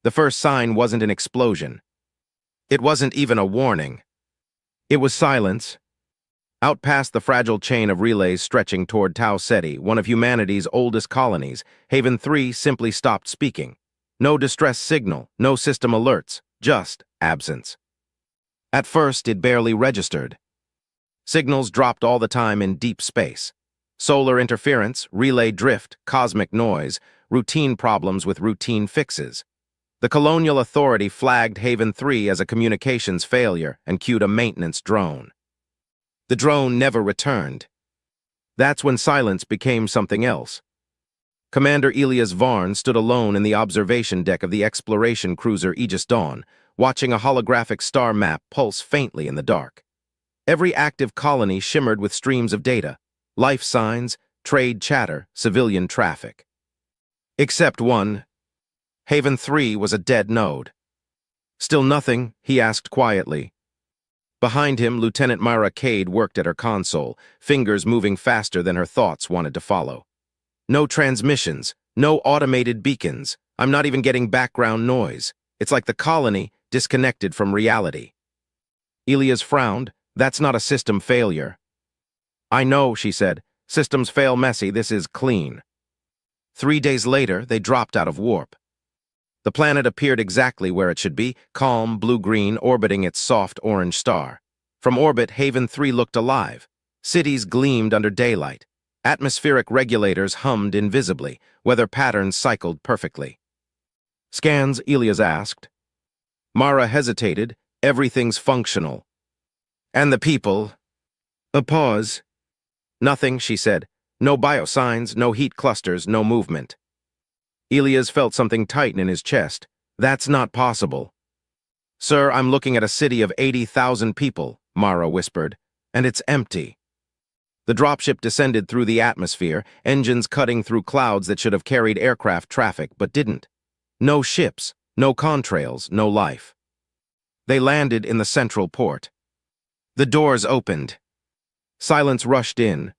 The first sign wasn't an explosion. It wasn't even a warning. It was silence. Out past the fragile chain of relays stretching toward Tau Ceti, one of humanity's oldest colonies, Haven 3 simply stopped speaking. No distress signal, no system alerts, just absence. At first, it barely registered. Signals dropped all the time in deep space. Solar interference, relay drift, cosmic noise, routine problems with routine fixes. The Colonial Authority flagged Haven 3 as a communications failure and queued a maintenance drone. The drone never returned. That's when silence became something else. Commander Elias Varn stood alone in the observation deck of the exploration cruiser Aegis Dawn, watching a holographic star map pulse faintly in the dark. Every active colony shimmered with streams of data, life signs, trade chatter, civilian traffic. Except one. Haven 3 was a dead node. Still nothing, he asked quietly. Behind him, Lieutenant Myra Cade worked at her console, fingers moving faster than her thoughts wanted to follow. No transmissions, no automated beacons. I'm not even getting background noise. It's like the colony disconnected from reality. Elias frowned. That's not a system failure. I know, she said. Systems fail messy, this is clean. 3 days later, they dropped out of warp. The planet appeared exactly where it should be, calm, blue-green, orbiting its soft orange star. From orbit, Haven 3 looked alive. Cities gleamed under daylight. Atmospheric regulators hummed invisibly. Weather patterns cycled perfectly. Scans, Elias asked. Mara hesitated. Everything's functional. And the people? A pause. Nothing, she said. No biosigns, no heat clusters, no movement. Elias felt something tighten in his chest. That's not possible. Sir, I'm looking at a city of 80,000 people, Mara whispered, and it's empty. The dropship descended through the atmosphere, engines cutting through clouds that should have carried aircraft traffic but didn't. No ships, no contrails, no life. They landed in the central port. The doors opened. Silence rushed in.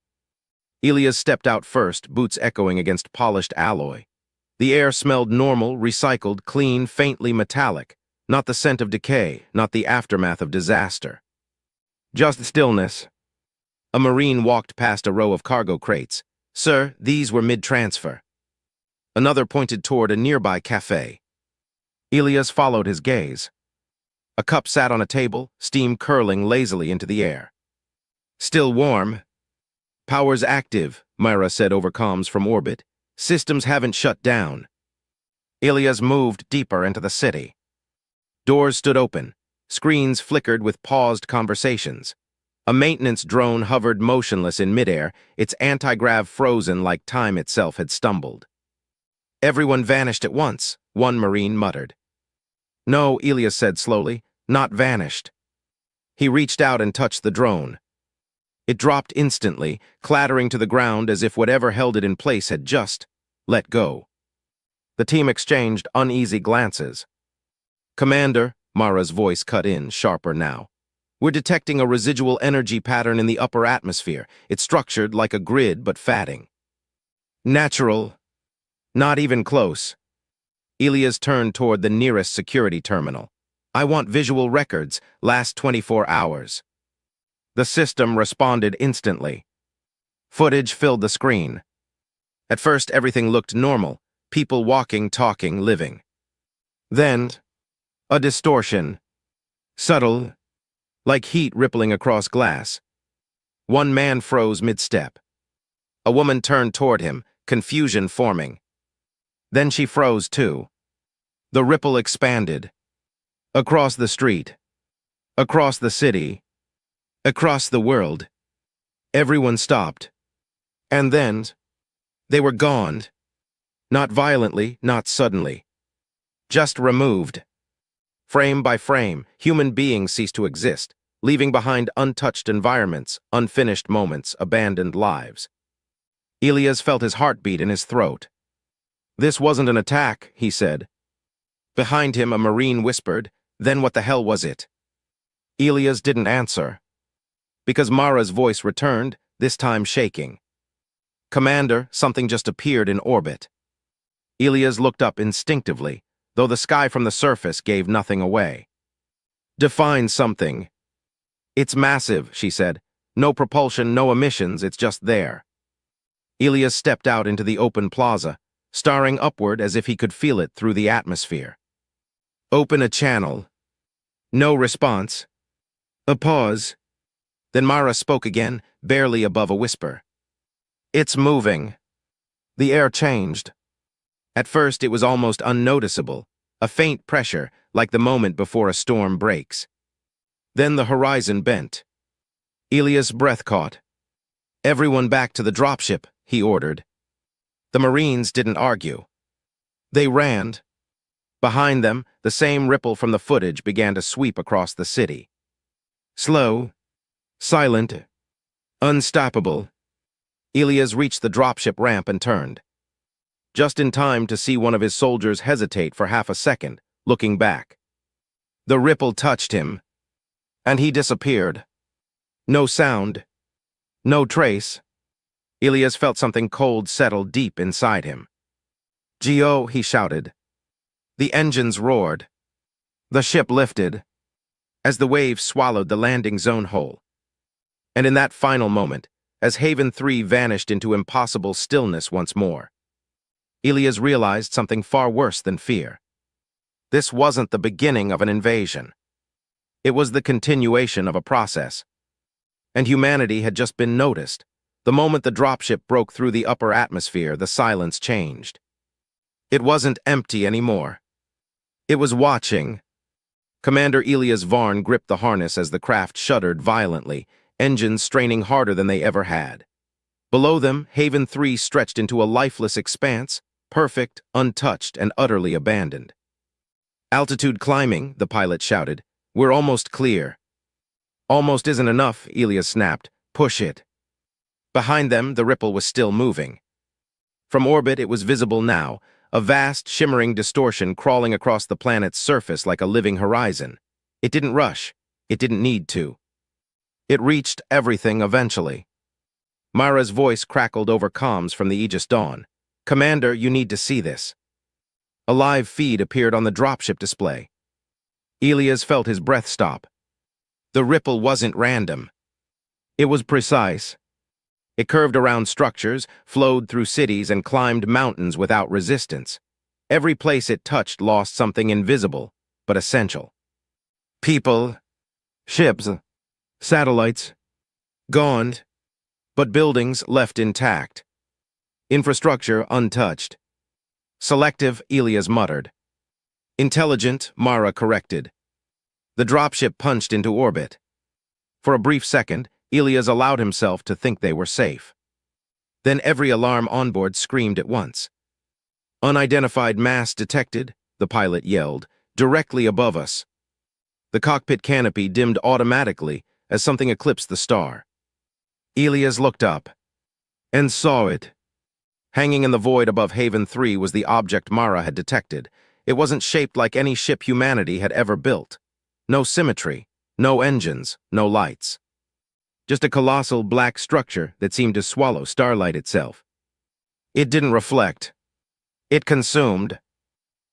Elias stepped out first, boots echoing against polished alloy. The air smelled normal, recycled, clean, faintly metallic. Not the scent of decay, not the aftermath of disaster. Just stillness. A Marine walked past a row of cargo crates. Sir, these were mid-transfer. Another pointed toward a nearby cafe. Elias followed his gaze. A cup sat on a table, steam curling lazily into the air. Still warm. Powers active, Myra said over comms from orbit. Systems haven't shut down. Elias moved deeper into the city. Doors stood open. Screens flickered with paused conversations. A maintenance drone hovered motionless in midair, its anti-grav frozen like time itself had stumbled. Everyone vanished at once, one Marine muttered. No, Elias said slowly, not vanished. He reached out and touched the drone. It dropped instantly, clattering to the ground as if whatever held it in place had just let go. The team exchanged uneasy glances. Commander, Mara's voice cut in, sharper now. We're detecting a residual energy pattern in the upper atmosphere. It's structured like a grid, but fatting. Natural. Not even close. Elias turned toward the nearest security terminal. I want visual records, last 24 hours. The system responded instantly. Footage filled the screen. At first, everything looked normal. People walking, talking, living. Then, a distortion. Subtle, like heat rippling across glass. One man froze mid-step. A woman turned toward him, confusion forming. Then she froze too. The ripple expanded. Across the street. Across the city. Across the world. Everyone stopped. And then, they were gone. Not violently, not suddenly. Just removed. Frame by frame, human beings ceased to exist, leaving behind untouched environments, unfinished moments, abandoned lives. Elias felt his heartbeat in his throat. This wasn't an attack, he said. Behind him, a Marine whispered, then what the hell was it? Elias didn't answer. Because Mara's voice returned, this time shaking. Commander, something just appeared in orbit. Elias looked up instinctively. though the sky from the surface gave nothing away. "Define something." "It's massive," she said. "No propulsion, no emissions, it's just there." Elias stepped out into the open plaza, staring upward as if he could feel it through the atmosphere. "Open a channel." No response. A pause. Then Mara spoke again, barely above a whisper. "It's moving." The air changed. At first it was almost unnoticeable, a faint pressure, like the moment before a storm breaks. Then the horizon bent. Elias' breath caught. "Everyone back to the dropship," he ordered. The Marines didn't argue. They ran. Behind them, the same ripple from the footage began to sweep across the city. Slow, silent, unstoppable. Elias reached the dropship ramp and turned. Just in time to see one of his soldiers hesitate for half a second, looking back. The ripple touched him, and he disappeared. No sound, no trace. Elias felt something cold settle deep inside him. "Geo," he shouted. The engines roared. The ship lifted, as the waves swallowed the landing zone whole. And in that final moment, as Haven 3 vanished into impossible stillness once more, Elias realized something far worse than fear. This wasn't the beginning of an invasion. It was the continuation of a process. And humanity had just been noticed. The moment the dropship broke through the upper atmosphere, the silence changed. It wasn't empty anymore. It was watching. Commander Elias Varn gripped the harness as the craft shuddered violently, engines straining harder than they ever had. Below them, Haven 3 stretched into a lifeless expanse, perfect, untouched, and utterly abandoned. "Altitude climbing," the pilot shouted. "We're almost clear." "Almost isn't enough," Elias snapped. "Push it." Behind them, the ripple was still moving. From orbit, it was visible now, a vast, shimmering distortion crawling across the planet's surface like a living horizon. It didn't rush. It didn't need to. It reached everything eventually. Mara's voice crackled over comms from the Aegis Dawn. "Commander, you need to see this." A live feed appeared on the dropship display. Elias felt his breath stop. The ripple wasn't random. It was precise. It curved around structures, flowed through cities, and climbed mountains without resistance. Every place it touched lost something invisible, but essential. People, ships, satellites, gone, but buildings left intact. Infrastructure untouched. Selective, Elias muttered. Intelligent, Mara corrected. The dropship punched into orbit. For a brief second, Elias allowed himself to think they were safe. Then every alarm onboard screamed at once. "Unidentified mass detected," the pilot yelled, "directly above us." The cockpit canopy dimmed automatically as something eclipsed the star. Elias looked up and saw it. Hanging in the void above Haven 3 was the object Mara had detected. It wasn't shaped like any ship humanity had ever built. No symmetry, no engines, no lights. Just a colossal black structure that seemed to swallow starlight itself. It didn't reflect. It consumed.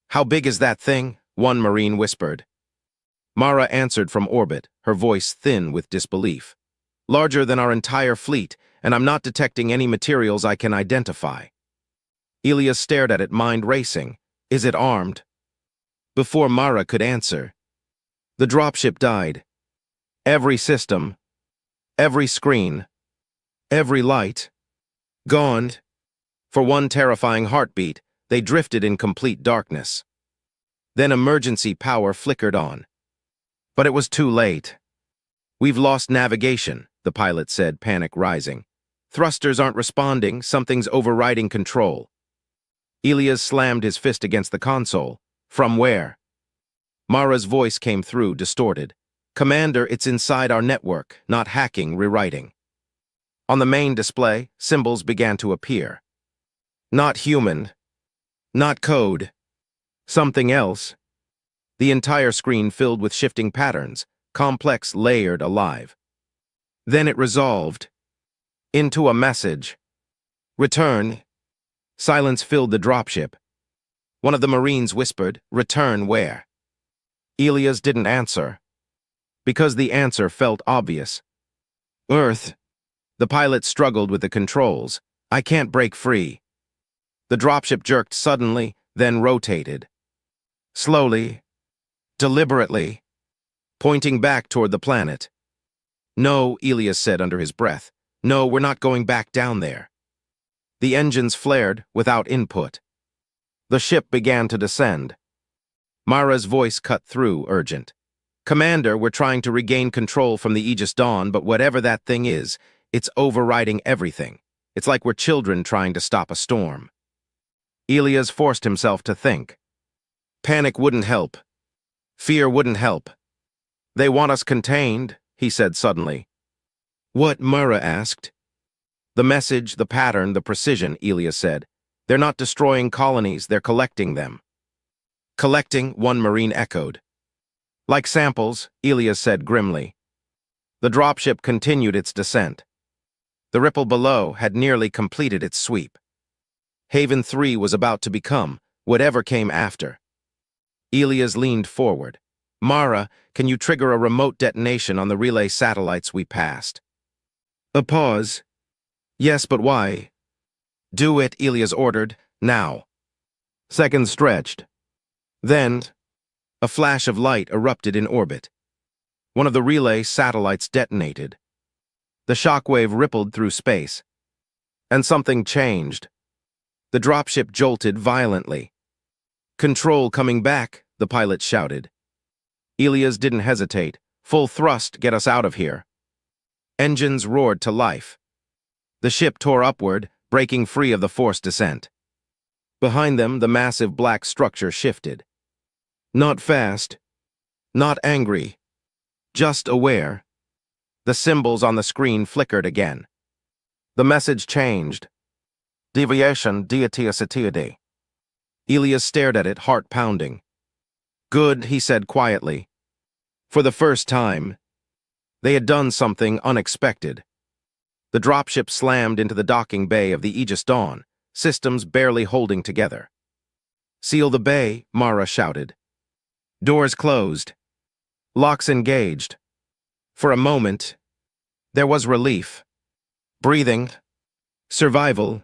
"How big is that thing?" one Marine whispered. Mara answered from orbit, her voice thin with disbelief. "Larger than our entire fleet, and I'm not detecting any materials I can identify." Elias stared at it, mind racing. "Is it armed?" Before Mara could answer, the dropship died. Every system, every screen, every light, gone. For one terrifying heartbeat, they drifted in complete darkness. Then emergency power flickered on. But it was too late. "We've lost navigation," the pilot said, panic rising. "Thrusters aren't responding, something's overriding control." Elias slammed his fist against the console. "From where?" Mara's voice came through, distorted. "Commander, it's inside our network, not hacking, rewriting." On the main display, symbols began to appear. Not human. Not code. Something else. The entire screen filled with shifting patterns, complex, layered, alive. Then it resolved into a message. "Return." Silence filled the dropship. One of the Marines whispered, "Return where?" Elias didn't answer, because the answer felt obvious. "Earth." The pilot struggled with the controls. "I can't break free." The dropship jerked suddenly, then rotated. Slowly, deliberately, pointing back toward the planet. "No," Elias said under his breath. "No, we're not going back down there." The engines flared without input. The ship began to descend. Mara's voice cut through, urgent. "Commander, we're trying to regain control from the Aegis Dawn, but whatever that thing is, it's overriding everything. It's like we're children trying to stop a storm." Elias forced himself to think. Panic wouldn't help. Fear wouldn't help. "They want us contained," he said suddenly. "What?" Mara asked. "The message, the pattern, the precision," Elias said. "They're not destroying colonies, they're collecting them." "Collecting," one Marine echoed. "Like samples," Elias said grimly. The dropship continued its descent. The ripple below had nearly completed its sweep. Haven 3 was about to become whatever came after. Elias leaned forward. "Mara, can you trigger a remote detonation on the relay satellites we passed?" A pause. "Yes, but why?" "Do it," Elias ordered. "Now." Seconds stretched. Then, a flash of light erupted in orbit. One of the relay satellites detonated. The shockwave rippled through space. And something changed. The dropship jolted violently. "Control coming back," the pilot shouted. Elias didn't hesitate. "Full thrust, get us out of here." Engines roared to life. The ship tore upward, breaking free of the forced descent. Behind them, the massive black structure shifted. Not fast. Not angry. Just aware. The symbols on the screen flickered again. The message changed. "Deviation dietiacetidae." Elias stared at it, heart pounding. "Good," he said quietly. For the first time, they had done something unexpected. The dropship slammed into the docking bay of the Aegis Dawn, systems barely holding together. "Seal the bay," Mara shouted. Doors closed. Locks engaged. For a moment, there was relief. Breathing. Survival.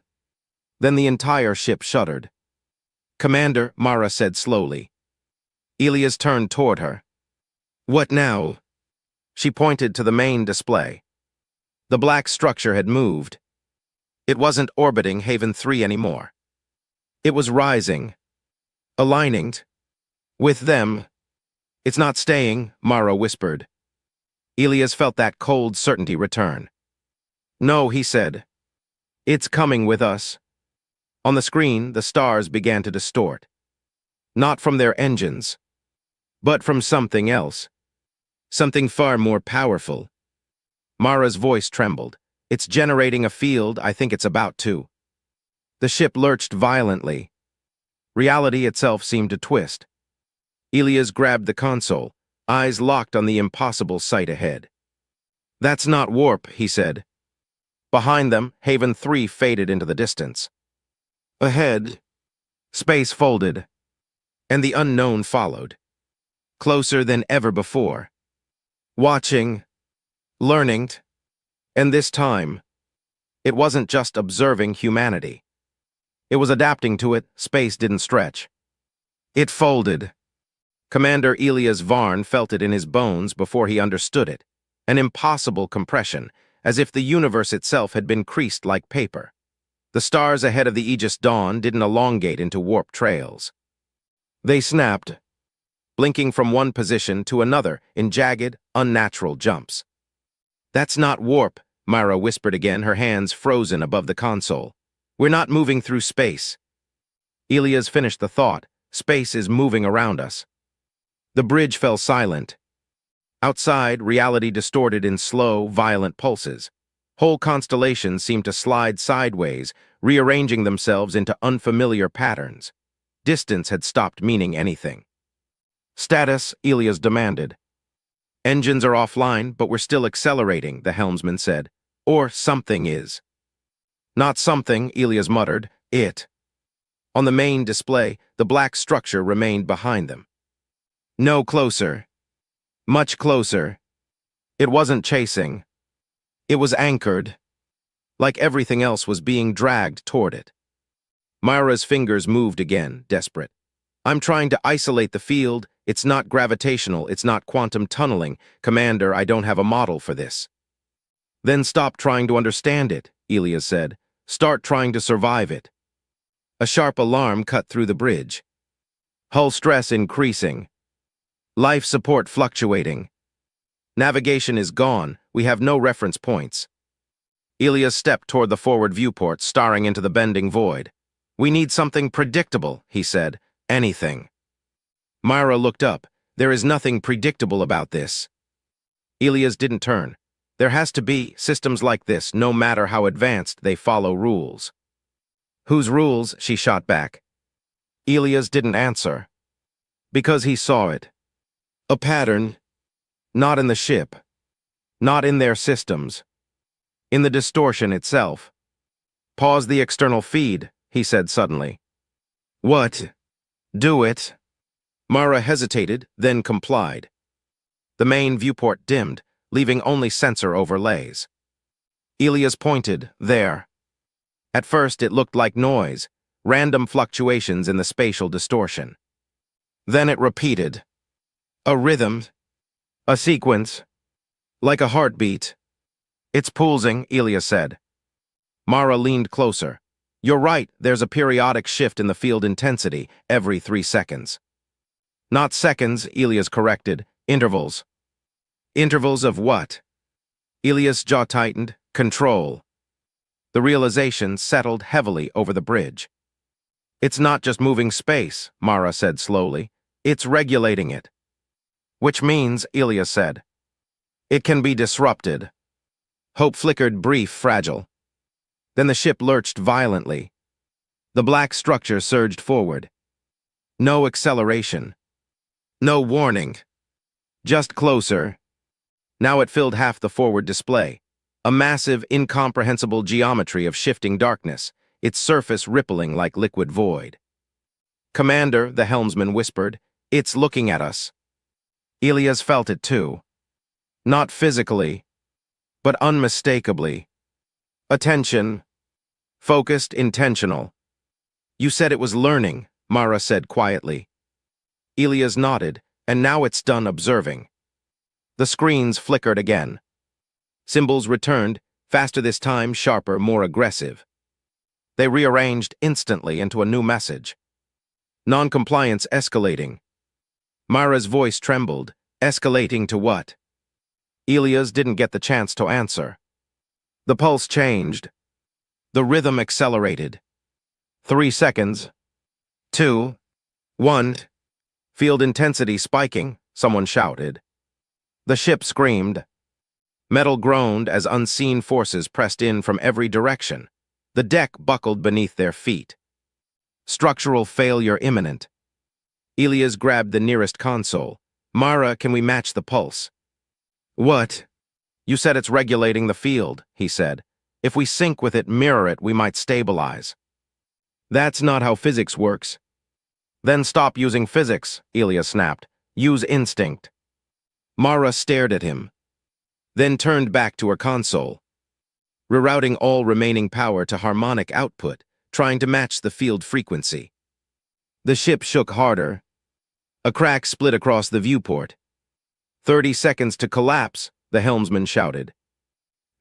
Then the entire ship shuddered. "Commander," Mara said slowly. Elias turned toward her. "What now?" She pointed to the main display. The black structure had moved. It wasn't orbiting Haven 3 anymore. It was rising. Aligning. With them. "It's not staying," Mara whispered. Elias felt that cold certainty return. "No," he said. "It's coming with us." On the screen, the stars began to distort. Not from their engines, but from something else. Something far more powerful. Mara's voice trembled. "It's generating a field, I think it's about to." The ship lurched violently. Reality itself seemed to twist. Elias grabbed the console, eyes locked on the impossible sight ahead. "That's not warp," he said. Behind them, Haven 3 faded into the distance. Ahead, space folded, and the unknown followed. Closer than ever before. Watching, learning, and this time, it wasn't just observing humanity. It was adapting to it. Space didn't stretch. It folded. Commander Elias Varn felt it in his bones before he understood it. An impossible compression, as if the universe itself had been creased like paper. The stars ahead of the Aegis Dawn didn't elongate into warp trails. They snapped, blinking from one position to another in jagged, unnatural jumps. "That's not warp," Myra whispered again, her hands frozen above the console. "We're not moving through space." Elias finished the thought. Space is moving around us. The bridge fell silent. Outside, reality distorted in slow, violent pulses. Whole constellations seemed to slide sideways, rearranging themselves into unfamiliar patterns. Distance had stopped meaning anything. "Status," Elias demanded. "Engines are offline, but we're still accelerating," the helmsman said. "Or something is." "Not something," Elias muttered. "It." On the main display, the black structure remained behind them. No closer. Much closer. It wasn't chasing. It was anchored. Like everything else was being dragged toward it. Myra's fingers moved again, desperate. I'm trying to isolate the field. It's not gravitational. It's not quantum tunneling. Commander, I don't have a model for this. Then stop trying to understand it, Elias said. Start trying to survive it. A sharp alarm cut through the bridge. Hull stress increasing. Life support fluctuating. Navigation is gone. We have no reference points. Elias stepped toward the forward viewport, staring into the bending void. We need something predictable, he said. Anything. Myra looked up. There is nothing predictable about this. Elias didn't turn. There has to be systems like this. No matter how advanced, they follow rules. Whose rules? She shot back. Elias didn't answer. Because he saw it. A pattern. Not in the ship. Not in their systems. In the distortion itself. Pause the external feed, he said suddenly. What? Do it. Mara hesitated, then complied. The main viewport dimmed, leaving only sensor overlays. Elias pointed, there. At first it looked like noise, random fluctuations in the spatial distortion. Then it repeated. A rhythm. A sequence. Like a heartbeat. It's pulsing, Elias said. Mara leaned closer. You're right, there's a periodic shift in the field intensity every 3 seconds. Not seconds, Elias corrected. Intervals. Intervals of what? Elias' jaw tightened. Control. The realization settled heavily over the bridge. It's not just moving space, Mara said slowly. It's regulating it. Which means, Elias said, it can be disrupted. Hope flickered brief, fragile. Then the ship lurched violently. The black structure surged forward. No acceleration. No warning. Just closer. Now it filled half the forward display. A massive, incomprehensible geometry of shifting darkness, its surface rippling like liquid void. Commander, the helmsman whispered, it's looking at us. Elias felt it too. Not physically, but unmistakably. Attention. Focused, intentional. You said it was learning, Mara said quietly. Elias nodded, and now it's done observing. The screens flickered again. Symbols returned, faster this time, sharper, more aggressive. They rearranged instantly into a new message. Non-compliance escalating. Mara's voice trembled. Escalating to what? Elias didn't get the chance to answer. The pulse changed. The rhythm accelerated. 3 seconds. 2. 1. Field intensity spiking, someone shouted. The ship screamed. Metal groaned as unseen forces pressed in from every direction. The deck buckled beneath their feet. Structural failure imminent. Elias grabbed the nearest console. Mara, can we match the pulse? What? You said it's regulating the field, he said. If we sync with it, mirror it, we might stabilize. That's not how physics works. Then stop using physics, Elias snapped. Use instinct. Mara stared at him, then turned back to her console, rerouting all remaining power to harmonic output, trying to match the field frequency. The ship shook harder. A crack split across the viewport. 30 seconds to collapse, the helmsman shouted.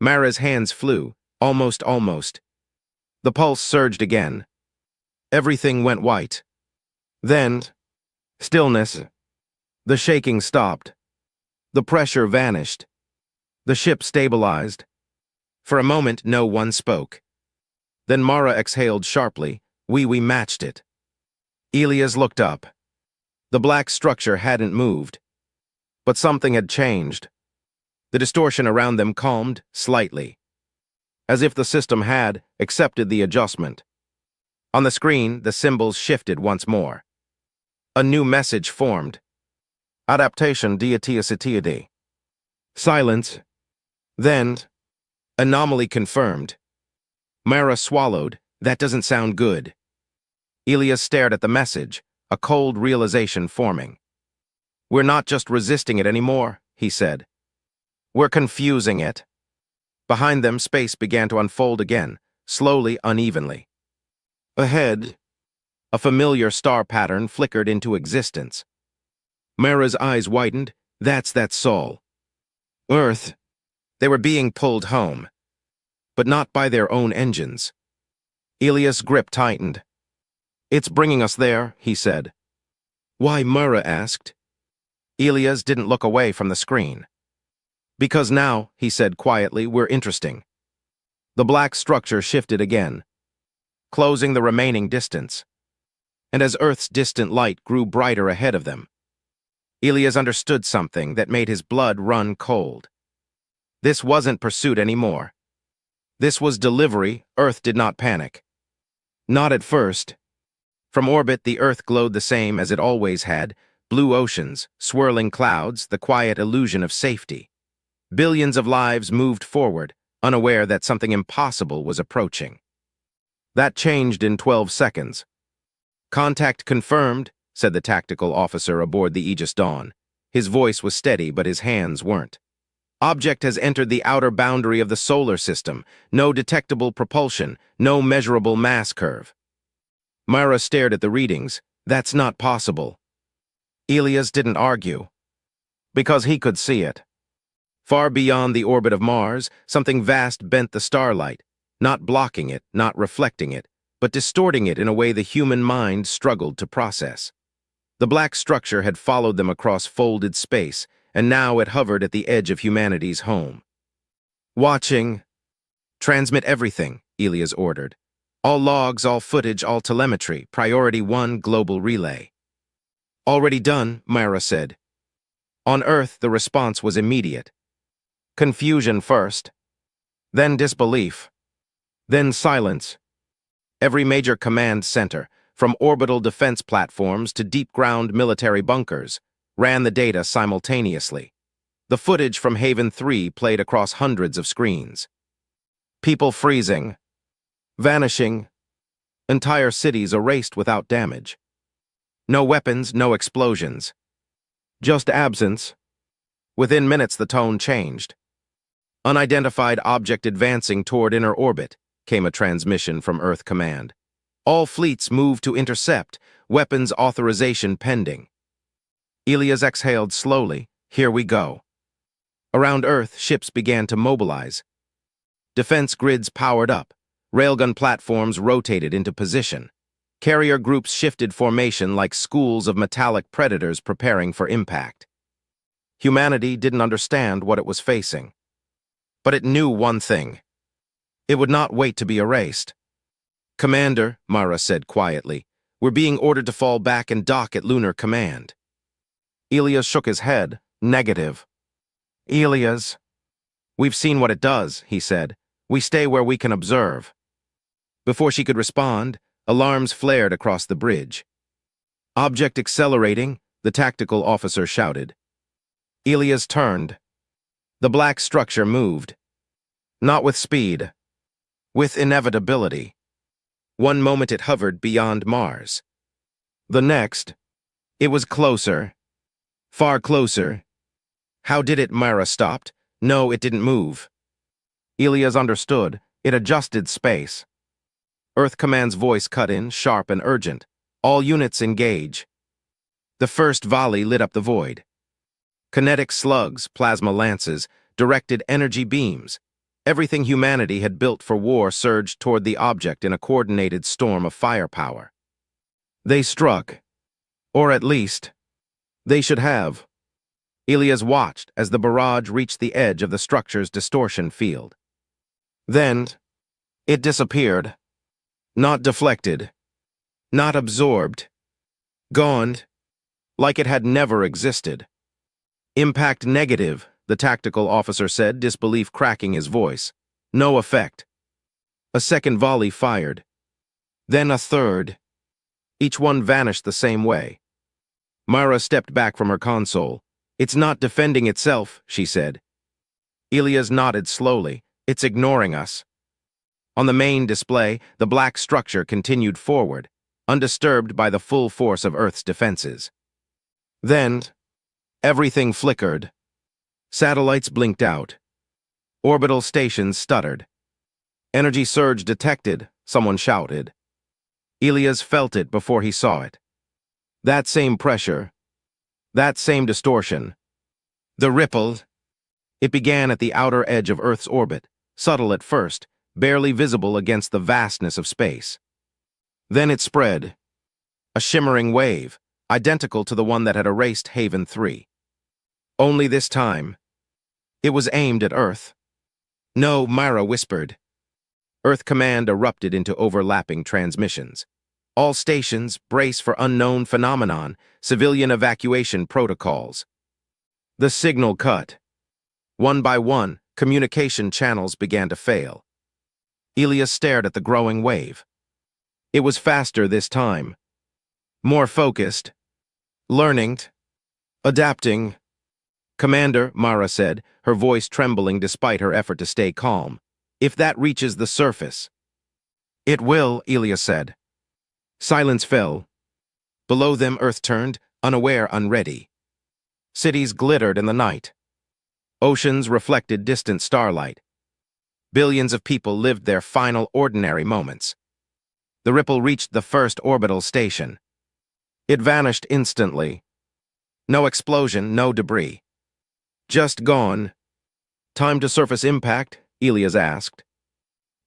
Mara's hands flew, almost. The pulse surged again. Everything went white. Then, stillness. The shaking stopped. The pressure vanished. The ship stabilized. For a moment, no one spoke. Then Mara exhaled sharply. We matched it. Elias looked up. The black structure hadn't moved. But something had changed. The distortion around them calmed slightly, as if the system had accepted the adjustment. On the screen, the symbols shifted once more. A new message formed. Adaptation diateositidae. Silence. Then, anomaly confirmed. Mara swallowed. That doesn't sound good. Elias stared at the message, a cold realization forming. We're not just resisting it anymore, he said. We're confusing it. Behind them, space began to unfold again, slowly, unevenly. Ahead, a familiar star pattern flickered into existence. Mara's eyes widened. That's that Sol. Earth. They were being pulled home, but not by their own engines. Elias' grip tightened. It's bringing us there, he said. Why, Mara asked. Elias didn't look away from the screen. Because now, he said quietly, we're interesting. The black structure shifted again, closing the remaining distance. And as Earth's distant light grew brighter ahead of them, Elias understood something that made his blood run cold. This wasn't pursuit anymore. This was delivery. Earth did not panic. Not at first. From orbit, the Earth glowed the same as it always had, blue oceans, swirling clouds, the quiet illusion of safety. Billions of lives moved forward, unaware that something impossible was approaching. That changed in 12 seconds. Contact confirmed, said the tactical officer aboard the Aegis Dawn. His voice was steady, but his hands weren't. Object has entered the outer boundary of the solar system. No detectable propulsion, no measurable mass curve. Mara stared at the readings. That's not possible. Elias didn't argue, because he could see it. Far beyond the orbit of Mars, something vast bent the starlight, not blocking it, not reflecting it, but distorting it in a way the human mind struggled to process. The black structure had followed them across folded space, and now it hovered at the edge of humanity's home. Watching. Transmit everything, Elias ordered. All logs, all footage, all telemetry, priority 1 global relay. Already done, Mara said. On Earth, the response was immediate. Confusion first, then disbelief, then silence. Every major command center, from orbital defense platforms to deep-ground military bunkers, ran the data simultaneously. The footage from Haven 3 played across hundreds of screens. People freezing, vanishing, entire cities erased without damage. No weapons, no explosions. Just absence. Within minutes, the tone changed. Unidentified object advancing toward inner orbit, came a transmission from Earth Command. All fleets moved to intercept, weapons authorization pending. Elias exhaled slowly. Here we go. Around Earth, ships began to mobilize. Defense grids powered up. Railgun platforms rotated into position. Carrier groups shifted formation like schools of metallic predators preparing for impact. Humanity didn't understand what it was facing. But it knew one thing. It would not wait to be erased. Commander, Mara said quietly, we're being ordered to fall back and dock at Lunar Command. Elias shook his head. Negative. Elias. We've seen what it does, he said. We stay where we can observe. Before she could respond, alarms flared across the bridge. Object accelerating, the tactical officer shouted. Elias turned. The black structure moved. Not with speed. With inevitability. One moment it hovered beyond Mars. The next, it was closer. Far closer. How did it? Mara stopped. No, it didn't move. Elias understood. It adjusted space. Earth Command's voice cut in, sharp and urgent. All units engage. The first volley lit up the void. Kinetic slugs, plasma lances, directed energy beams. Everything humanity had built for war surged toward the object in a coordinated storm of firepower. They struck. Or at least, they should have. Elias watched as the barrage reached the edge of the structure's distortion field. Then, it disappeared. Not deflected. Not absorbed. Gone. Like it had never existed. Impact negative, the tactical officer said, disbelief cracking his voice. No effect. A second volley fired. Then a third. Each one vanished the same way. Mara stepped back from her console. It's not defending itself, she said. Elias nodded slowly. It's ignoring us. On the main display, the black structure continued forward, undisturbed by the full force of Earth's defenses. Then, everything flickered. Satellites blinked out. Orbital stations stuttered. Energy surge detected, someone shouted. Elias felt it before he saw it. That same pressure, that same distortion. The ripple. It began at the outer edge of Earth's orbit, subtle at first, barely visible against the vastness of space. Then it spread. A shimmering wave, identical to the one that had erased Haven 3. Only this time, it was aimed at Earth. No, Myra whispered. Earth Command erupted into overlapping transmissions. All stations brace for unknown phenomenon, civilian evacuation protocols. The signal cut. One by one, communication channels began to fail. Elias stared at the growing wave. It was faster this time. More focused. Learning. Adapting. Commander, Mara said, her voice trembling despite her effort to stay calm. If that reaches the surface. It will, Elias said. Silence fell. Below them Earth turned, unaware, unready. Cities glittered in the night. Oceans reflected distant starlight. Billions of people lived their final ordinary moments. The ripple reached the first orbital station. It vanished instantly. No explosion, no debris. Just gone. Time to surface impact? Elias asked.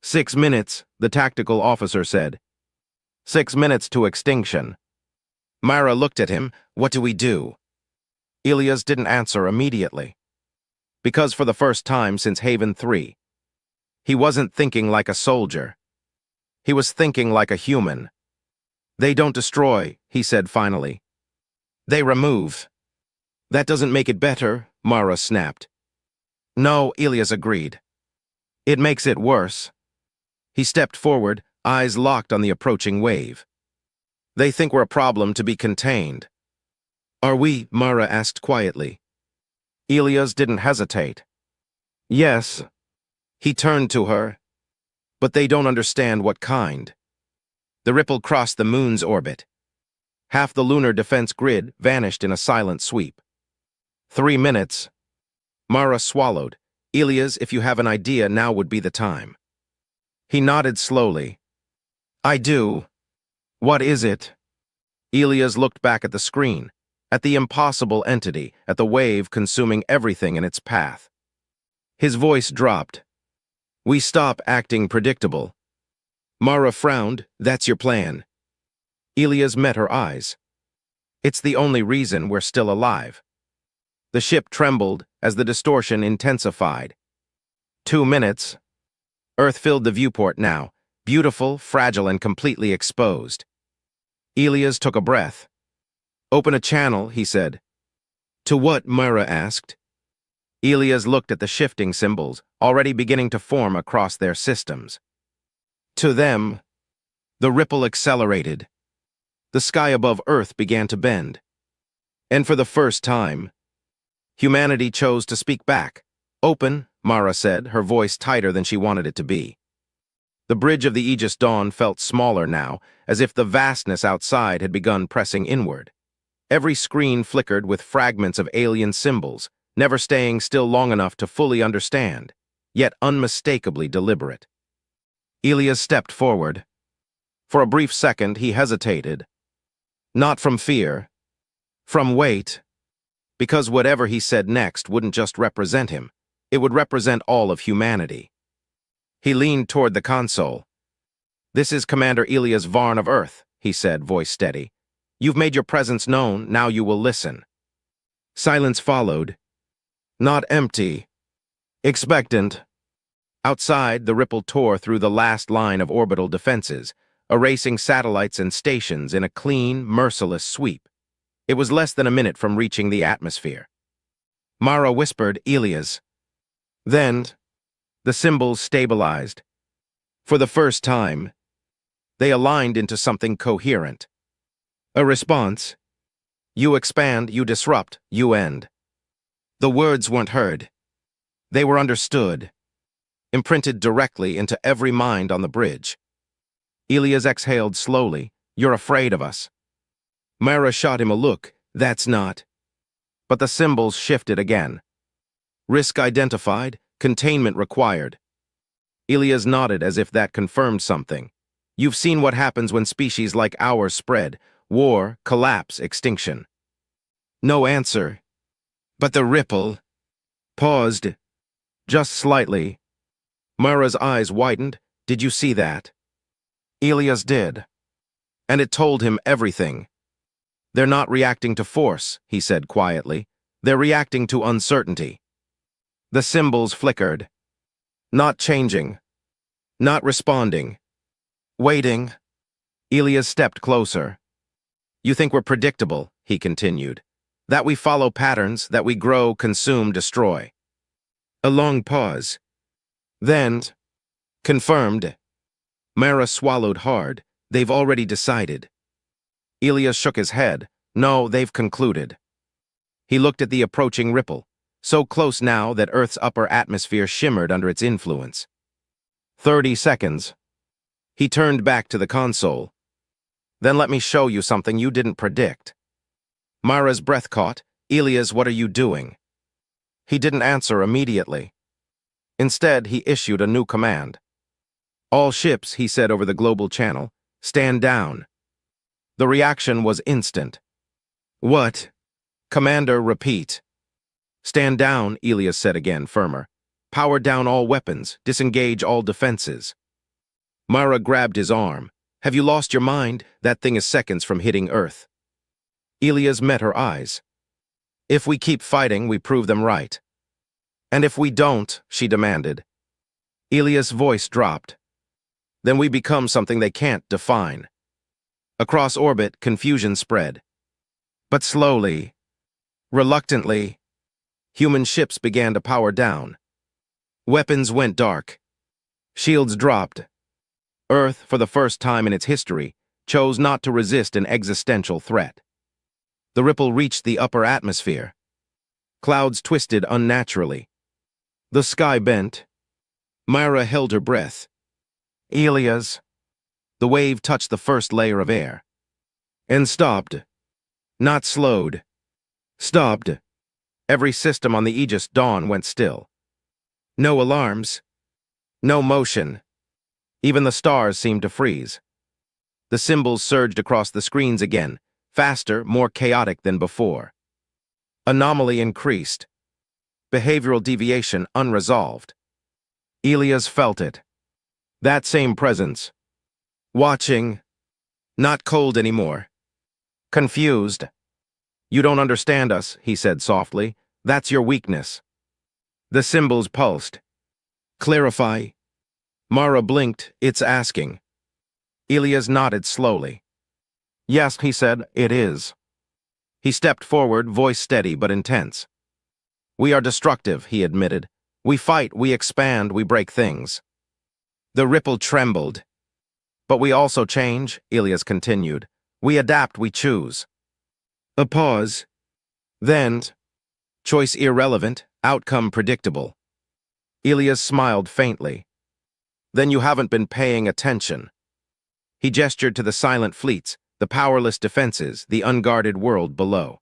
6 minutes, the tactical officer said. 6 minutes to extinction. Myra looked at him. What do we do? Elias didn't answer immediately. Because for the first time since Haven 3, he wasn't thinking like a soldier. He was thinking like a human. They don't destroy, he said finally. They remove. That doesn't make it better, Mara snapped. No, Elias agreed. It makes it worse. He stepped forward, eyes locked on the approaching wave. They think we're a problem to be contained. Are we? Mara asked quietly. Elias didn't hesitate. Yes. He turned to her. But they don't understand what kind. The ripple crossed the moon's orbit. Half the lunar defense grid vanished in a silent sweep. 3 minutes. Mara swallowed. Elias, if you have an idea, now would be the time. He nodded slowly. I do. What is it? Elias looked back at the screen, at the impossible entity, at the wave consuming everything in its path. His voice dropped. We stop acting predictable. Mara frowned. That's your plan. Elias met her eyes. It's the only reason we're still alive. The ship trembled as the distortion intensified. 2 minutes. Earth filled the viewport now, beautiful, fragile, and completely exposed. Elias took a breath. Open a channel, he said. To what? Myra asked. Elias looked at the shifting symbols, already beginning to form across their systems. To them. The ripple accelerated. The sky above Earth began to bend. And for the first time, humanity chose to speak back. Open, Mara said, her voice tighter than she wanted it to be. The bridge of the Aegis Dawn felt smaller now, as if the vastness outside had begun pressing inward. Every screen flickered with fragments of alien symbols, never staying still long enough to fully understand, yet unmistakably deliberate. Elias stepped forward. For a brief second, he hesitated. Not from fear, from weight. Because whatever he said next wouldn't just represent him, it would represent all of humanity. He leaned toward the console. This is Commander Elias Varn of Earth, he said, voice steady. You've made your presence known, now you will listen. Silence followed. Not empty. Expectant. Outside, the ripple tore through the last line of orbital defenses, erasing satellites and stations in a clean, merciless sweep. It was less than a minute from reaching the atmosphere. Mara whispered, Elias. Then, the symbols stabilized. For the first time, they aligned into something coherent. A response. You expand, you disrupt, you end. The words weren't heard. They were understood, imprinted directly into every mind on the bridge. Elias exhaled slowly, You're afraid of us. Mara shot him a look. That's not. But the symbols shifted again. Risk identified, containment required. Elias nodded as if that confirmed something. You've seen what happens when species like ours spread. War, collapse, extinction. No answer. But the ripple paused, just slightly. Mara's eyes widened. Did you see that? Elias did. And it told him everything. They're not reacting to force, he said quietly. They're reacting to uncertainty. The symbols flickered. Not changing. Not responding. Waiting. Elias stepped closer. You think we're predictable, he continued. That we follow patterns, that we grow, consume, destroy. A long pause. Then, confirmed. Mara swallowed hard. They've already decided. Elias shook his head. No, they've concluded. He looked at the approaching ripple, so close now that Earth's upper atmosphere shimmered under its influence. 30 seconds. He turned back to the console. Then let me show you something you didn't predict. Mara's breath caught. Elias, what are you doing? He didn't answer immediately. Instead, he issued a new command. All ships, he said over the global channel, stand down. The reaction was instant. What? Commander, repeat. Stand down, Elias said again, firmer. Power down all weapons, disengage all defenses. Mara grabbed his arm. Have you lost your mind? That thing is seconds from hitting Earth. Elias met her eyes. If we keep fighting, we prove them right. And if we don't, she demanded. Elias' voice dropped. Then we become something they can't define. Across orbit, confusion spread. But slowly, reluctantly, human ships began to power down. Weapons went dark. Shields dropped. Earth, for the first time in its history, chose not to resist an existential threat. The ripple reached the upper atmosphere. Clouds twisted unnaturally. The sky bent. Mara held her breath. Elias. The wave touched the first layer of air. And stopped. Not slowed. Stopped. Every system on the Aegis Dawn went still. No alarms. No motion. Even the stars seemed to freeze. The symbols surged across the screens again, faster, more chaotic than before. Anomaly increased. Behavioral deviation unresolved. Elias felt it. That same presence. Watching. Not cold anymore. Confused. You don't understand us, he said softly. That's your weakness. The symbols pulsed. Clarify. Mara blinked. It's asking. Elias nodded slowly. Yes, he said, it is. He stepped forward, voice steady but intense. We are destructive, he admitted. We fight, we expand, we break things. The ripple trembled. But we also change, Elias continued. We adapt, we choose. A pause. Then, choice irrelevant, outcome predictable. Elias smiled faintly. Then you haven't been paying attention. He gestured to the silent fleets, the powerless defenses, the unguarded world below.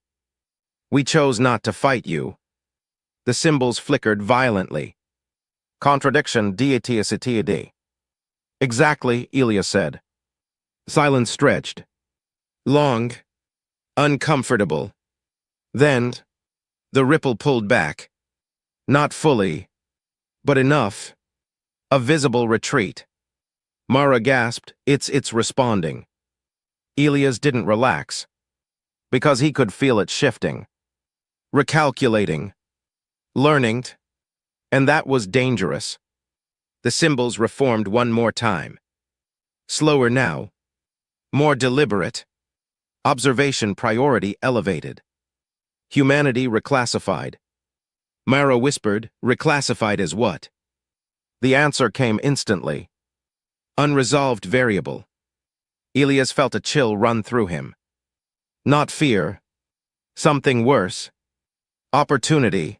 We chose not to fight you. The symbols flickered violently. Contradiction deity. Exactly, Elias said. Silence stretched. Long. Uncomfortable. Then, the ripple pulled back. Not fully, but enough. A visible retreat. Mara gasped, it's responding. Elias didn't relax, because he could feel it shifting. Recalculating. Learning. And that was dangerous. The symbols reformed one more time. Slower now. More deliberate. Observation priority elevated. Humanity reclassified. Mara whispered, reclassified as what? The answer came instantly. Unresolved variable. Elias felt a chill run through him. Not fear. Something worse. Opportunity.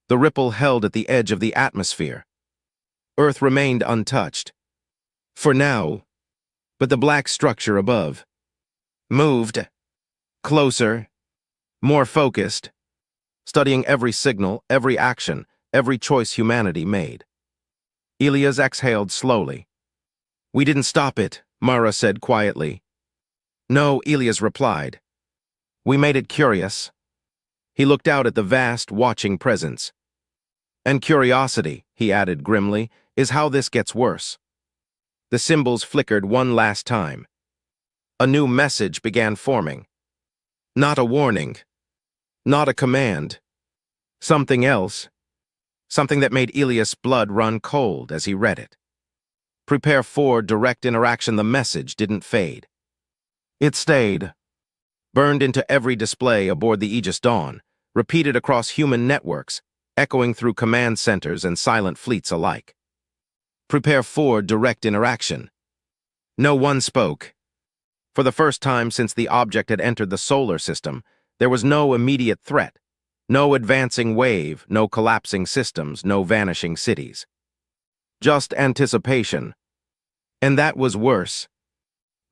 The ripple held at the edge of the atmosphere. Earth remained untouched. For now. But the black structure above, Moved. Closer. More focused. Studying every signal, every action, every choice humanity made. Elias exhaled slowly. We didn't stop it, Mara said quietly. No, Elias replied. We made it curious. He looked out at the vast, watching presence. And curiosity, he added grimly, is how this gets worse. The symbols flickered one last time. A new message began forming. Not a warning. Not a command. Something else. Something that made Elias' blood run cold as he read it. Prepare for direct interaction. The message didn't fade. It stayed. Burned into every display aboard the Aegis Dawn, repeated across human networks, echoing through command centers and silent fleets alike. Prepare for direct interaction. No one spoke. For the first time since the object had entered the solar system, there was no immediate threat. No advancing wave, no collapsing systems, no vanishing cities. Just anticipation. And that was worse.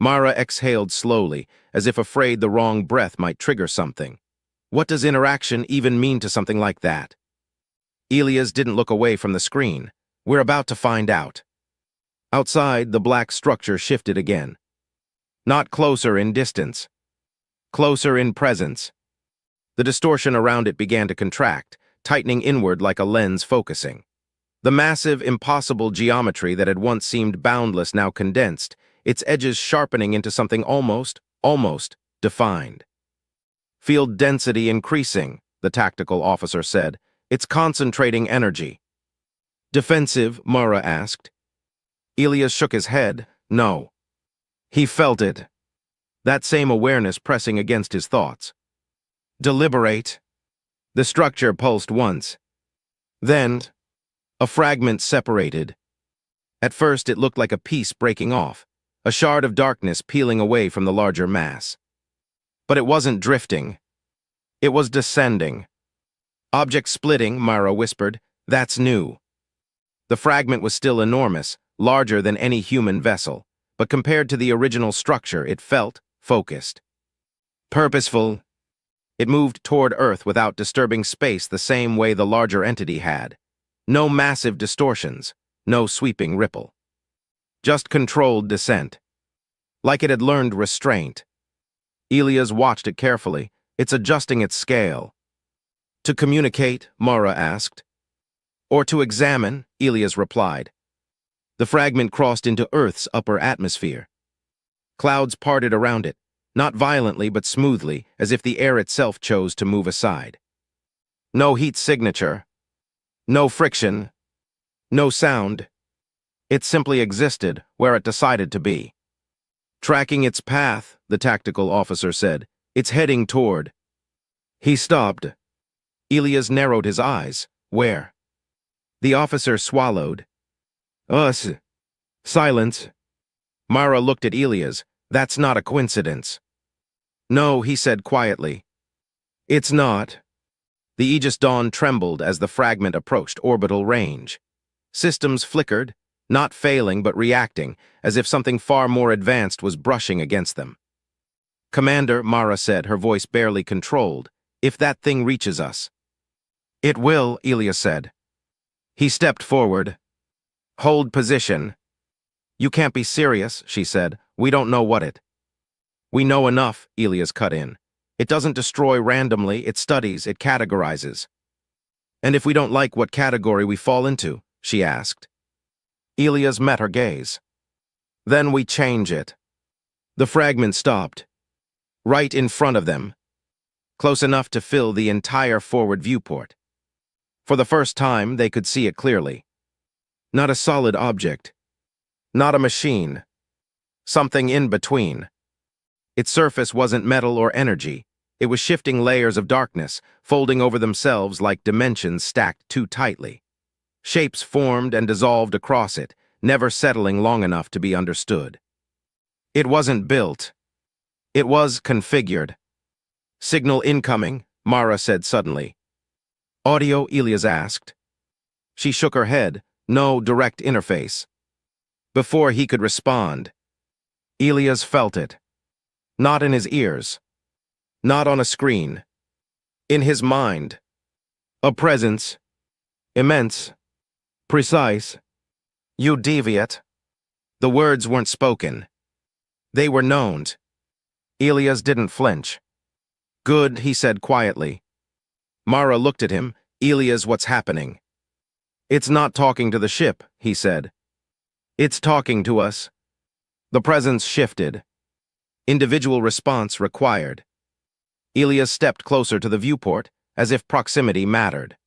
Mara exhaled slowly, as if afraid the wrong breath might trigger something. What does interaction even mean to something like that? Elias didn't look away from the screen. We're about to find out. Outside, the black structure shifted again. Not closer in distance. Closer in presence. The distortion around it began to contract, tightening inward like a lens focusing. The massive, impossible geometry that had once seemed boundless now condensed, its edges sharpening into something almost defined. Field density increasing, the tactical officer said. It's concentrating energy. Defensive, Mara asked. Elias shook his head. No. He felt it. That same awareness pressing against his thoughts. Deliberate. The structure pulsed once. Then, a fragment separated. At first it looked like a piece breaking off, a shard of darkness peeling away from the larger mass. But it wasn't drifting. It was descending. Object splitting, Mara whispered. That's new. The fragment was still enormous, larger than any human vessel, but compared to the original structure, it felt focused. Purposeful. It moved toward Earth without disturbing space the same way the larger entity had. No massive distortions, no sweeping ripple. Just controlled descent. Like it had learned restraint. Elias watched it carefully. It's adjusting its scale. To communicate, Mara asked. Or to examine, Elias replied. The fragment crossed into Earth's upper atmosphere. Clouds parted around it, not violently but smoothly, as if the air itself chose to move aside. No heat signature. No friction. No sound. It simply existed where it decided to be. Tracking its path, the tactical officer said. It's heading toward. He stopped. Elias narrowed his eyes. Where? The officer swallowed. Us. Silence. Mara looked at Elias. That's not a coincidence. No, he said quietly. It's not. The Aegis Dawn trembled as the fragment approached orbital range. Systems flickered, not failing but reacting, as if something far more advanced was brushing against them. Commander, Mara said, her voice barely controlled, if that thing reaches us. It will, Elias said. He stepped forward. Hold position. You can't be serious, she said. We don't know what it. We know enough, Elias cut in. It doesn't destroy randomly, it studies, it categorizes. And if we don't like what category we fall into, she asked. Elias met her gaze. Then we change it. The fragment stopped. Right in front of them. Close enough to fill the entire forward viewport. For the first time, they could see it clearly. Not a solid object. Not a machine. Something in between. Its surface wasn't metal or energy. It was shifting layers of darkness, folding over themselves like dimensions stacked too tightly. Shapes formed and dissolved across it, never settling long enough to be understood. It wasn't built. It was configured. Signal incoming, Mara said suddenly. Audio, Elias asked. She shook her head. No direct interface. Before he could respond, Elias felt it. Not in his ears. Not on a screen. In his mind. A presence. Immense. Precise. You deviate. The words weren't spoken. They were known. Elias didn't flinch. Good, he said quietly. Mara looked at him. Elias, what's happening? It's not talking to the ship, he said. It's talking to us. The presence shifted. Individual response required. Elias stepped closer to the viewport, as if proximity mattered.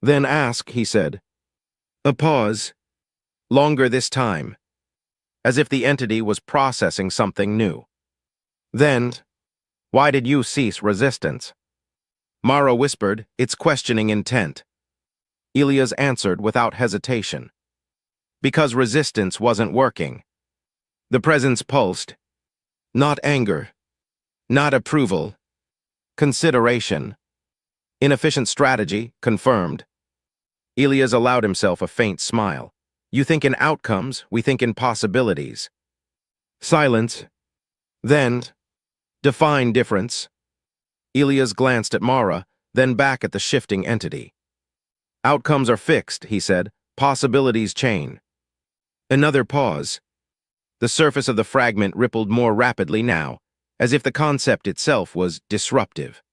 Then ask, he said. A pause. Longer this time. As if the entity was processing something new. Then, why did you cease resistance? Mara whispered, its questioning intent. Elias answered without hesitation. Because resistance wasn't working. The presence pulsed. Not anger. Not approval. Consideration. Inefficient strategy, confirmed. Elias allowed himself a faint smile. You think in outcomes, we think in possibilities. Silence. Then, define difference. Elias glanced at Mara, then back at the shifting entity. Outcomes are fixed, he said. Possibilities chain. Another pause. The surface of the fragment rippled more rapidly now, as if the concept itself was disruptive.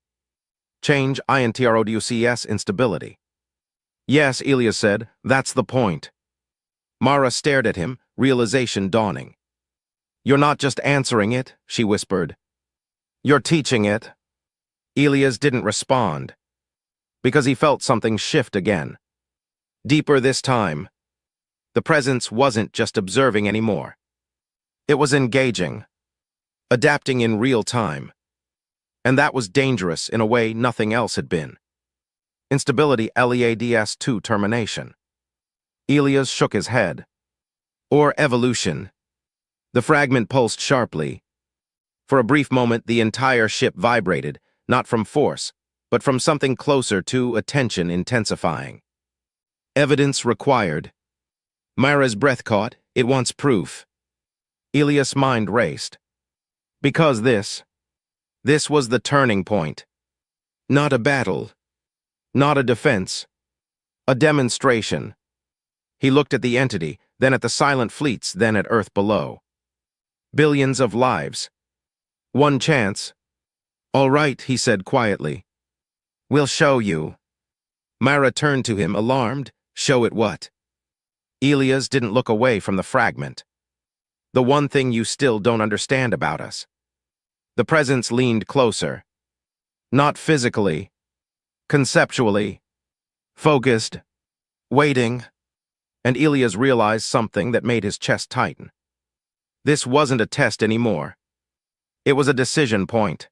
Change, introduces instability. Yes, Elias said, that's the point. Mara stared at him, realization dawning. You're not just answering it, she whispered. You're teaching it. Elias didn't respond, because he felt something shift again. Deeper this time. The presence wasn't just observing anymore. It was engaging, adapting in real time. And that was dangerous in a way nothing else had been. Instability leads to termination. Elias shook his head. Or evolution. The fragment pulsed sharply. For a brief moment, the entire ship vibrated, not from force, but from something closer to attention intensifying. Evidence required. Mara's breath caught. It wants proof. Elias' mind raced. Because this was the turning point. Not a battle. Not a defense. A demonstration. He looked at the entity, then at the silent fleets, then at Earth below. Billions of lives. One chance. All right, he said quietly. We'll show you. Mara turned to him, alarmed. Show it what? Elias didn't look away from the fragment. The one thing you still don't understand about us. The presence leaned closer. Not physically. Conceptually. Focused. Waiting. And Elias realized something that made his chest tighten. This wasn't a test anymore. It was a decision point.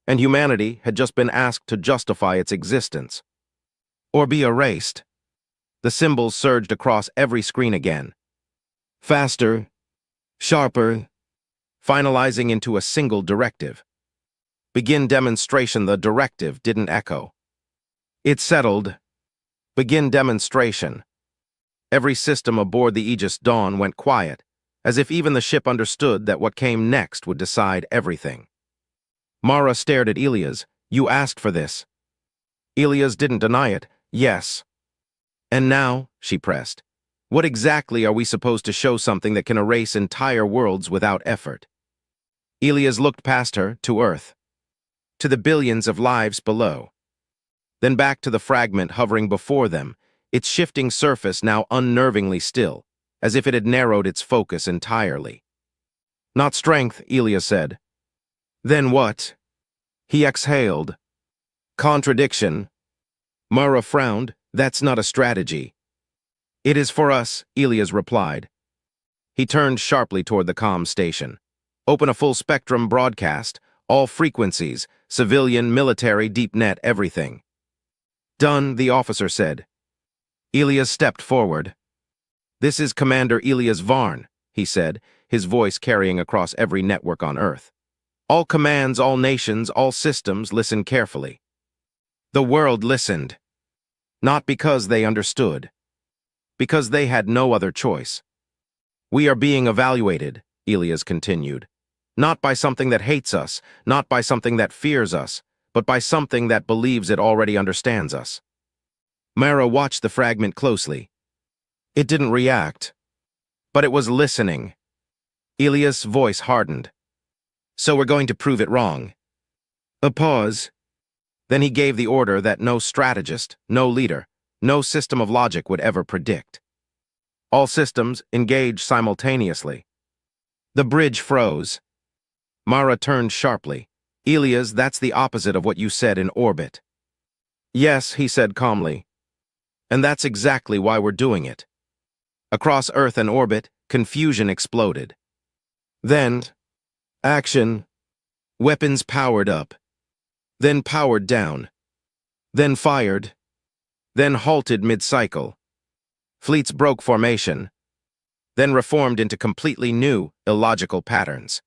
And humanity had just been asked to justify its existence. Or be erased. The symbols surged across every screen again. Faster. Sharper. Finalizing into a single directive. Begin demonstration. The directive didn't echo. It settled. Begin demonstration. Every system aboard the Aegis Dawn went quiet, as if even the ship understood that what came next would decide everything. Mara stared at Elias. You asked for this. Elias didn't deny it. Yes. And now, she pressed, what exactly are we supposed to show something that can erase entire worlds without effort? Elias looked past her, to Earth. To the billions of lives below. Then back to the fragment hovering before them, its shifting surface now unnervingly still, as if it had narrowed its focus entirely. Not strength, Elias said. Then what? He exhaled. Contradiction. Mara frowned. That's not a strategy. It is for us, Elias replied. He turned sharply toward the comm station. Open a full-spectrum broadcast, all frequencies, civilian, military, deep net, everything. Done, the officer said. Elias stepped forward. This is Commander Elias Varn, he said, his voice carrying across every network on Earth. All commands, all nations, all systems, listen carefully. The world listened. Not because they understood. Because they had no other choice. We are being evaluated, Elias continued. Not by something that hates us, not by something that fears us, but by something that believes it already understands us. Mara watched the fragment closely. It didn't react, but it was listening. Elias' voice hardened. So we're going to prove it wrong. A pause. Then he gave the order that no strategist, no leader, no system of logic would ever predict. All systems engage simultaneously. The bridge froze. Mara turned sharply. Elias, that's the opposite of what you said in orbit. Yes, he said calmly. And that's exactly why we're doing it. Across Earth and orbit, confusion exploded. Then, action. Weapons powered up. Then powered down. Then fired. Then halted mid-cycle. Fleets broke formation. Then reformed into completely new, illogical patterns.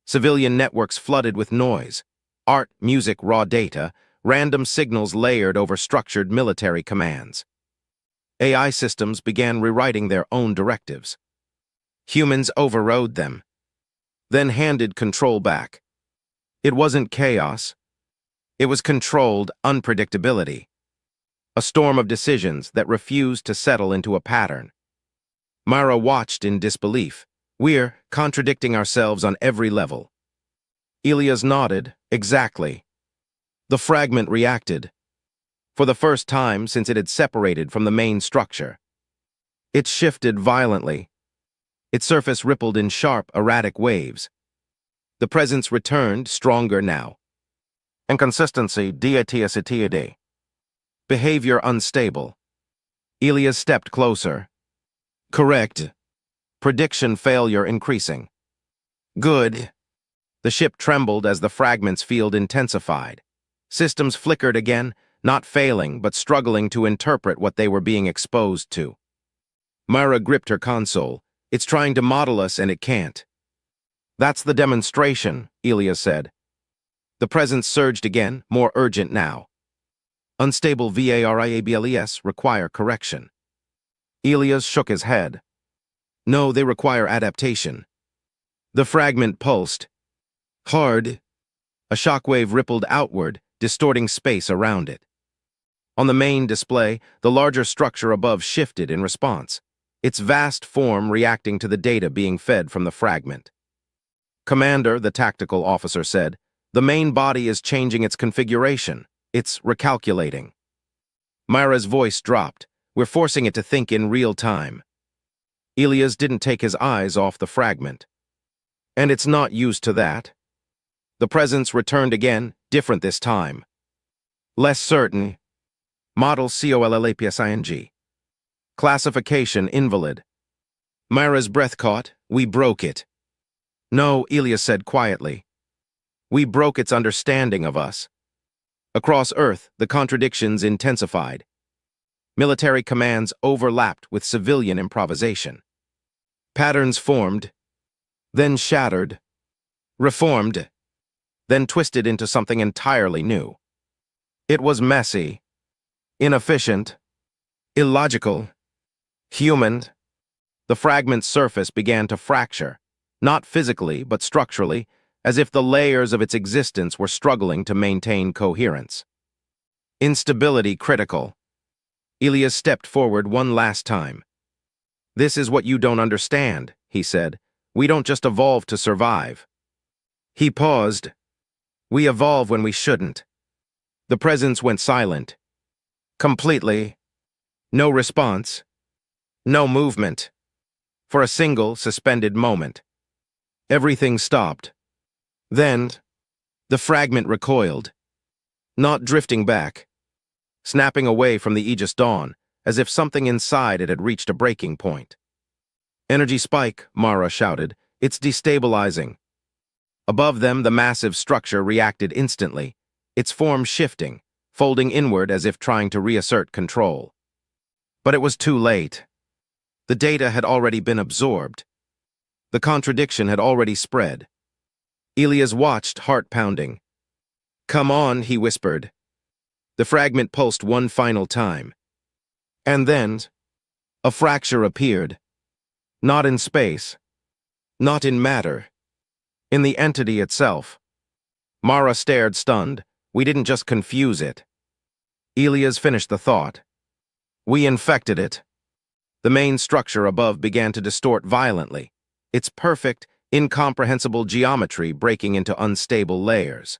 Civilian networks flooded with noise. Art, music, raw data, random signals layered over structured military commands. AI systems began rewriting their own directives. Humans overrode them, then handed control back. It wasn't chaos. It was controlled unpredictability. A storm of decisions that refused to settle into a pattern. Mara watched in disbelief. We're contradicting ourselves on every level. Elias nodded. Exactly. The fragment reacted. For the first time since it had separated from the main structure. It shifted violently. Its surface rippled in sharp, erratic waves. The presence returned, stronger now. Inconsistency, diatiacity. Behavior unstable. Elias stepped closer. Correct. Prediction failure increasing. Good. The ship trembled as the fragment's field intensified. Systems flickered again, not failing but struggling to interpret what they were being exposed to. Mara gripped her console. It's trying to model us and it can't. That's the demonstration, Elias said. The presence surged again, more urgent now. Unstable variables require correction. Elias shook his head. No, they require adaptation. The fragment pulsed. Hard. A shockwave rippled outward, distorting space around it. On the main display, the larger structure above shifted in response, its vast form reacting to the data being fed from the fragment. Commander, the tactical officer said, the main body is changing its configuration. It's recalculating. Mara's voice dropped. We're forcing it to think in real time. Elias didn't take his eyes off the fragment. And it's not used to that. The presence returned again, different this time. Less certain. Model COLLAPSING. Classification invalid. Mara's breath caught. We broke it. No, Elias said quietly. We broke its understanding of us. Across Earth, the contradictions intensified. Military commands overlapped with civilian improvisation. Patterns formed, then shattered, reformed, then twisted into something entirely new. It was messy, inefficient, illogical, human. The fragment's surface began to fracture, not physically but structurally, as if the layers of its existence were struggling to maintain coherence. Instability critical. Elias stepped forward one last time. This is what you don't understand, he said. We don't just evolve to survive. He paused. We evolve when we shouldn't. The presence went silent. Completely. No response. No movement. For a single, suspended moment. Everything stopped. Then, the fragment recoiled. Not drifting back. Snapping away from the Aegis Dawn, as if something inside it had reached a breaking point. Energy spike, Mara shouted. It's destabilizing. Above them, the massive structure reacted instantly, its form shifting, folding inward as if trying to reassert control. But it was too late. The data had already been absorbed. The contradiction had already spread. Elias watched, heart pounding. Come on, he whispered. The fragment pulsed one final time. And then, a fracture appeared. Not in space. Not in matter. In the entity itself. Mara stared stunned. We didn't just confuse it. Elias finished the thought. We infected it. The main structure above began to distort violently, its perfect, incomprehensible geometry breaking into unstable layers.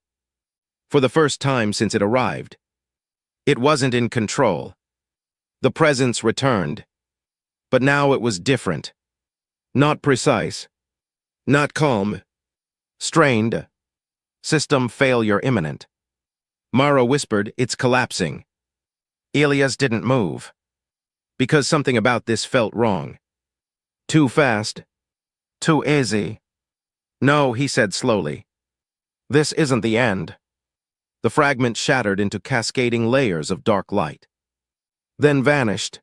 For the first time since it arrived, it wasn't in control. The presence returned. But now it was different. Not precise. Not calm. Strained. System failure imminent. Mara whispered, "It's collapsing." Elias didn't move. Because something about this felt wrong. Too fast. Too easy. No, he said slowly. This isn't the end. The fragment shattered into cascading layers of dark light. Then vanished.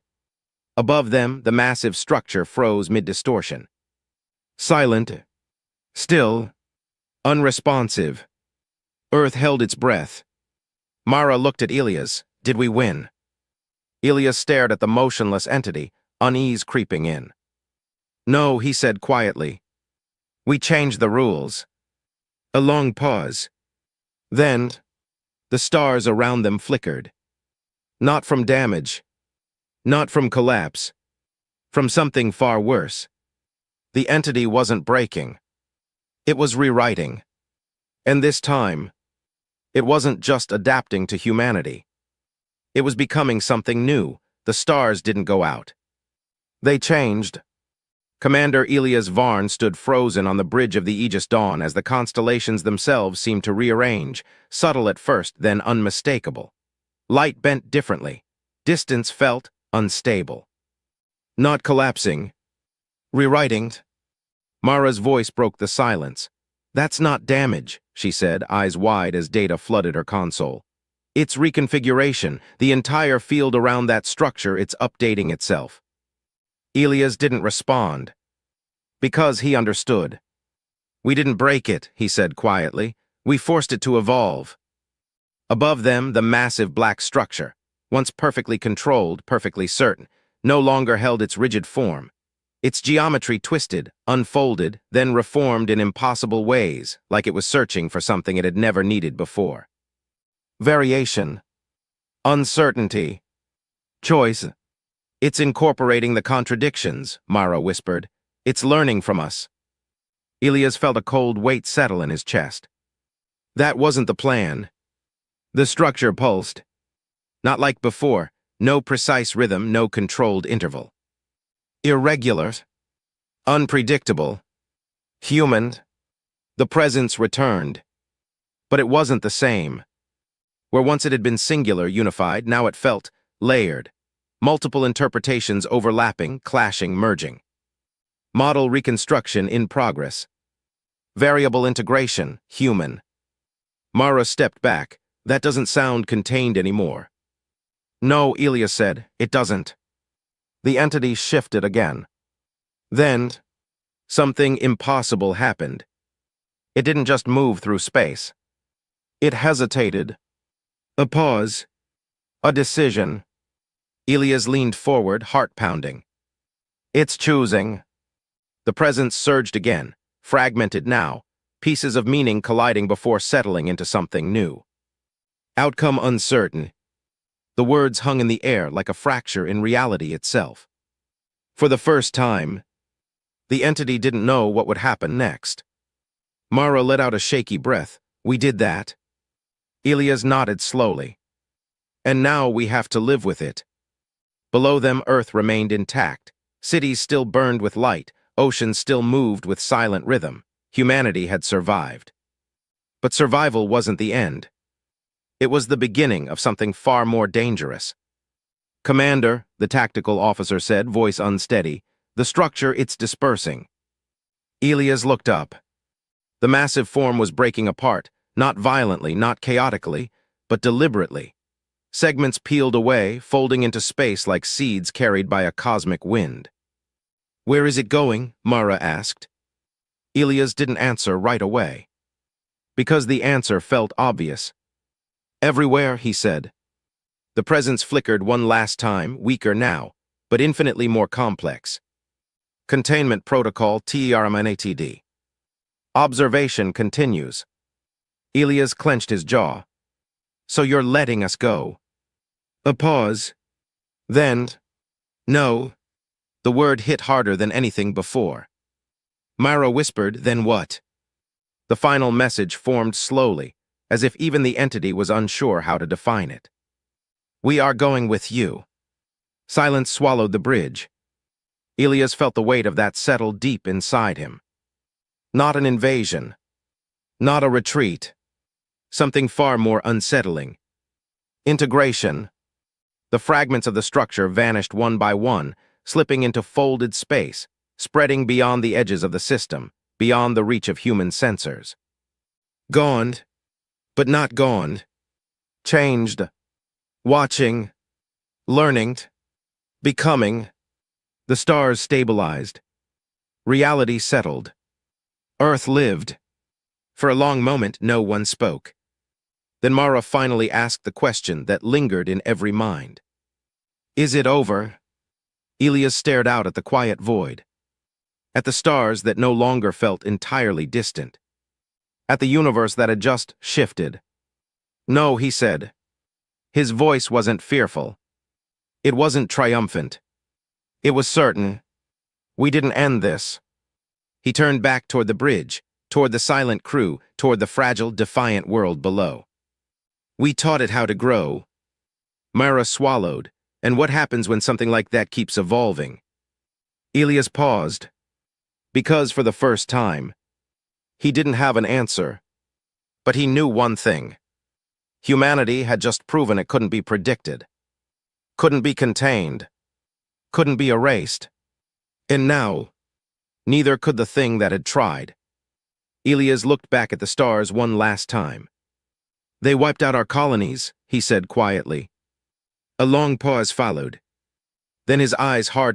Above them, the massive structure froze mid-distortion. Silent. Still. Unresponsive. Earth held its breath. Mara looked at Elias. Did we win? Elias stared at the motionless entity, unease creeping in. No, he said quietly. We changed the rules. A long pause. Then, the stars around them flickered. Not from damage. Not from collapse. From something far worse. The entity wasn't breaking. It was rewriting. And this time, it wasn't just adapting to humanity. It was becoming something new. The stars didn't go out. They changed. Commander Elias Varn stood frozen on the bridge of the Aegis Dawn as the constellations themselves seemed to rearrange, subtle at first, then unmistakable. Light bent differently. Distance felt unstable. Not collapsing. Rewriting. Mara's voice broke the silence. That's not damage, she said, eyes wide as data flooded her console. It's reconfiguration, the entire field around that structure, it's updating itself. Elias didn't respond. Because he understood. We didn't break it, he said quietly. We forced it to evolve. Above them, the massive black structure, once perfectly controlled, perfectly certain, no longer held its rigid form. Its geometry twisted, unfolded, then reformed in impossible ways, like it was searching for something it had never needed before. Variation. Uncertainty. Choice. It's incorporating the contradictions, Mara whispered. It's learning from us. Elias felt a cold weight settle in his chest. That wasn't the plan. The structure pulsed. Not like before, no precise rhythm, no controlled interval. Irregular. Unpredictable. Human. The presence returned. But it wasn't the same. Where once it had been singular, unified, now it felt layered. Multiple interpretations overlapping, clashing, merging. Model reconstruction in progress. Variable integration, human. Mara stepped back. That doesn't sound contained anymore. No, Elias said, it doesn't. The entity shifted again. Then, something impossible happened. It didn't just move through space. It hesitated. A pause. A decision. Elias leaned forward, heart pounding. It's choosing. The presence surged again, fragmented now, pieces of meaning colliding before settling into something new. Outcome uncertain. The words hung in the air like a fracture in reality itself. For the first time, the entity didn't know what would happen next. Mara let out a shaky breath. We did that. Elias nodded slowly. And now we have to live with it. Below them, Earth remained intact. Cities still burned with light. Oceans still moved with silent rhythm. Humanity had survived. But survival wasn't the end. It was the beginning of something far more dangerous. Commander, the tactical officer said, voice unsteady, the structure, it's dispersing. Elias looked up. The massive form was breaking apart, not violently, not chaotically, but deliberately. Segments peeled away, folding into space like seeds carried by a cosmic wind. Where is it going? Mara asked. Elias didn't answer right away. Because the answer felt obvious. Everywhere, he said. The presence flickered one last time, weaker now, but infinitely more complex. Containment Protocol TERMNATD. Observation continues. Elias clenched his jaw. So you're letting us go? A pause. Then, no. The word hit harder than anything before. Myra whispered, then what? The final message formed slowly, as if even the entity was unsure how to define it. We are going with you. Silence swallowed the bridge. Elias felt the weight of that settle deep inside him. Not an invasion. Not a retreat. Something far more unsettling. Integration. The fragments of the structure vanished one by one, slipping into folded space, spreading beyond the edges of the system, beyond the reach of human sensors. Gone, but not gone. Changed. Watching. Learning. Becoming. The stars stabilized. Reality settled. Earth lived. For a long moment, no one spoke. Then Mara finally asked the question that lingered in every mind. Is it over? Elias stared out at the quiet void. At the stars that no longer felt entirely distant. At the universe that had just shifted. No, he said. His voice wasn't fearful. It wasn't triumphant. It was certain. We didn't end this. He turned back toward the bridge, toward the silent crew, toward the fragile, defiant world below. We taught it how to grow. Myra swallowed. And what happens when something like that keeps evolving? Elias paused. Because for the first time, he didn't have an answer. But he knew one thing. Humanity had just proven it couldn't be predicted. Couldn't be contained. Couldn't be erased. And now, neither could the thing that had tried. Elias looked back at the stars one last time. They wiped out our colonies, he said quietly. A long pause followed. Then his eyes hardened.